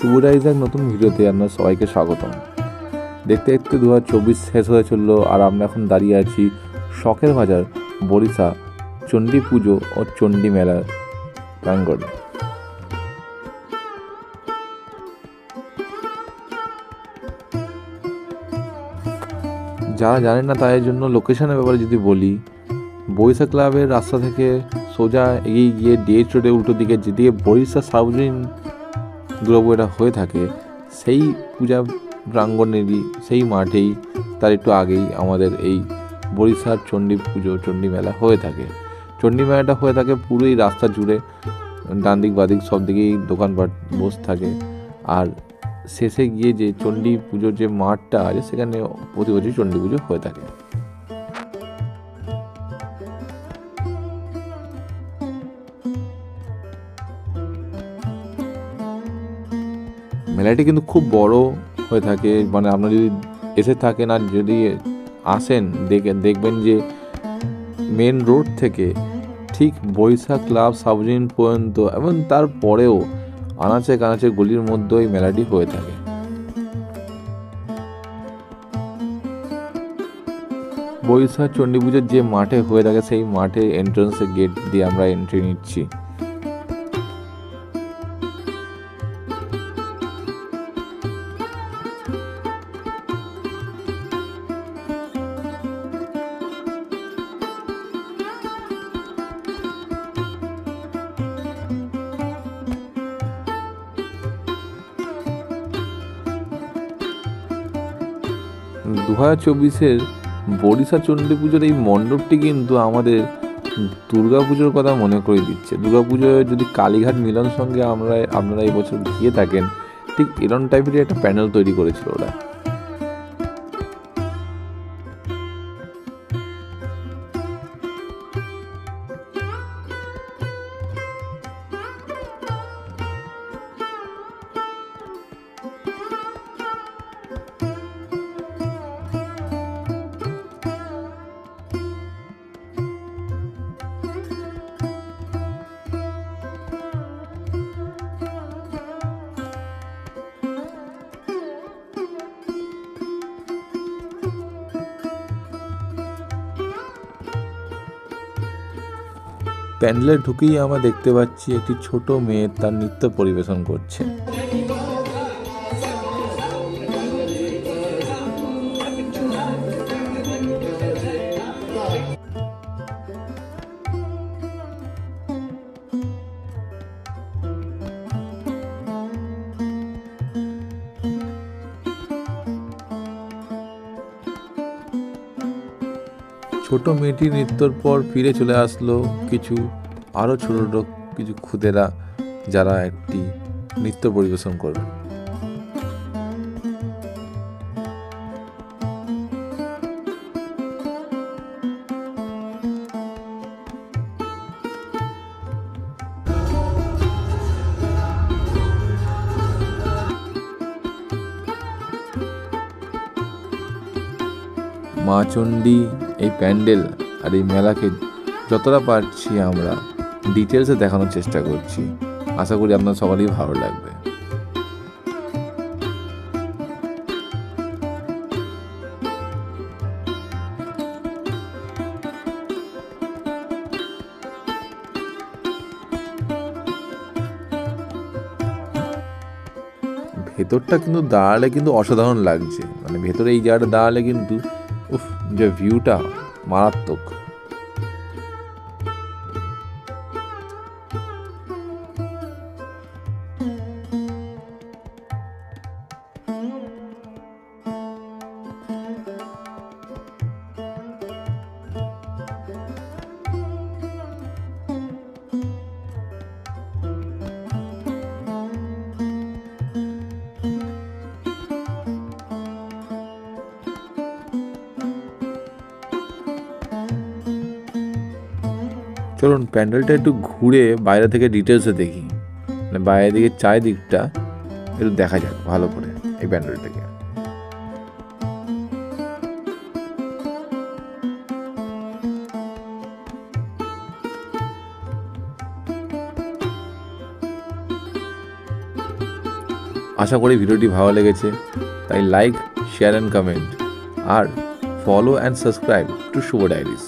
শুভ রাইজাক নতুন ভিডিওতে আপনার সবাইকে স্বাগতম। দেখতে দেখতে 2024 শেষ হয়ে চললো, আর আমরা এখন দাঁড়িয়ে আছি শখের বাজার বরিশা চণ্ডী পুজো ও চণ্ডী মেলার প্রাঙ্গণে। যারা জানেন না তাদের জন্য লোকেশনের ব্যাপারে যদি বলি, বরিশা ক্লাবের রাস্তা থেকে সোজা এগিয়ে গিয়ে ডিএইচ রোডের উল্টো দিকে যেদিকে বরিশা সার্বজনীন দুর্গাপুজোটা হয়ে থাকে, সেই পূজা প্রাঙ্গণেরই সেই মাঠেই তার একটু আগেই আমাদের এই বরিশার চণ্ডী পুজো চণ্ডী মেলা হয়ে থাকে। চণ্ডী মেলাটা হয়ে থাকে পুরোই রাস্তা জুড়ে, ডান দিক বাদিক সব দিকেই দোকানপাট বসে থাকে। আর শেষে গিয়ে যে চণ্ডী পুজোর যে মাঠটা আছে সেখানে প্রতি বছরই চণ্ডী পুজো হয়ে থাকে। মেলাটি কিন্তু খুব বড় হয়ে থাকে, মানে আপনারা যদি এসে থাকেন আর যদি আসেন দেখবেন যে মেন রোড থেকে ঠিক বরিশা ক্লাব সার্বজনীন পর্যন্ত এবং তারপরেও আনাচে কানাচে গলির মধ্যে ওই মেলাটি হয়ে থাকে। বরিশা চণ্ডী পুজোর যে মাঠে হয়ে থাকে সেই মাঠে এন্ট্রান্সের গেট দিয়ে আমরা এন্ট্রি নিচ্ছি। দু 2024 বরিশা চণ্ডী পুজোর এই মণ্ডপটি কিন্তু আমাদের দুর্গাপুজোর কথা মনে করে দিচ্ছে। দুর্গাপুজোয় যদি কালীঘাট মিলন সঙ্গে আপনারা এই বছর গিয়ে থাকেন, ঠিক এরকম টাইপেরই একটা প্যানেল তৈরি করেছিল ওরা। প্যান্ডেলে ঢুকেই আমরা দেখতে পাচ্ছি একটি ছোট মেয়ে তার নৃত্য পরিবেশন করছে। ছোট মেয়েটি নৃত্যর পর ফিরে চলে আসলো কিছু আরও ছোট ছোট কিছু খুদেরা, যারা একটি নৃত্য পরিবেশন করবে। মা চণ্ডী এই প্যান্ডেল আর এই মেলাকে যতটা পারছি আমরা ডিটেলসে দেখানোর চেষ্টা করছি। আশা করি আপনার সকলেই ভালো লাগবে। ভেতরটা কিন্তু দাঁড়ালে কিন্তু অসাধারণ লাগছে, মানে ভেতরে এই জায়গাটা দাঁড়ালে কিন্তু যে ভিউটা মারাত্মক। চলুন প্যান্ডেলটা একটু ঘুরে বাইরে থেকে ডিটেলসে দেখি, মানে বাইরে দিকে চারিদিকটা একটু দেখা যাক ভালো করে এই প্যান্ডেলটাকে। আশা করি ভিডিওটি ভালো লেগেছে, তাই লাইক, শেয়ার অ্যান্ড কমেন্ট আর follow and subscribe to Shubho diaries.